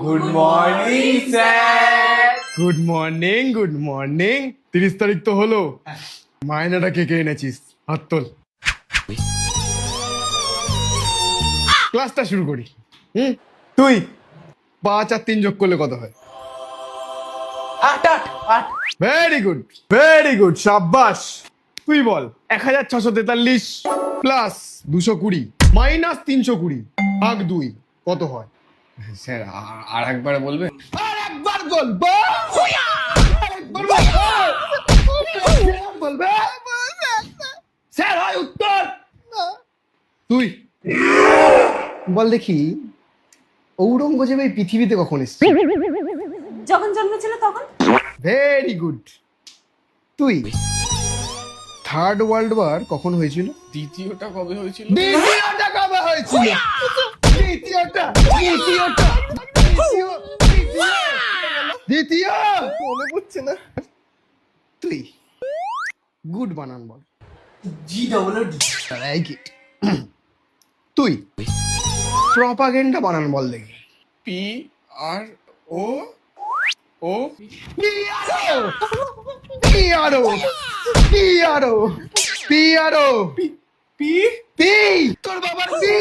Good morning sir. Good morning 30 তারিখ তো হলো, মায়নাটা কে কে এনেছিস? হাত তোল। ক্লাসটা শুরু করি। তুই 5 আর 3 যোগ করলে কত হয়? 8 ভেরি গুড, সাব্বাস। তুই বল 1643 প্লাস 220 মাইনাস 320 ভাগ 2 কত হয়? স্যার আর একবার বলবেন? আরেকবার বলবো, বলবে স্যার হয় উত্তর। তুই বল দেখি, ঔরঙ্গজেব এই পৃথিবীতে কখন এসেছে? যখন জন্মেছিল তখন। Very good. তুই থার্ড ওয়ার্ল্ড ওয়ার কখন হয়েছিল? দ্বিতীয়টা কবে হয়েছিল? দ্বিতীয়টা কবে হয়েছিল? দ্বিতীয় মনে পড়ছে না। তুই গুড বানান বল। Like it. তুই প্রপাগেন্ডা বানান বল দেখি। পি আর ও ও পিয়ারো পি পি তোর বাবার পি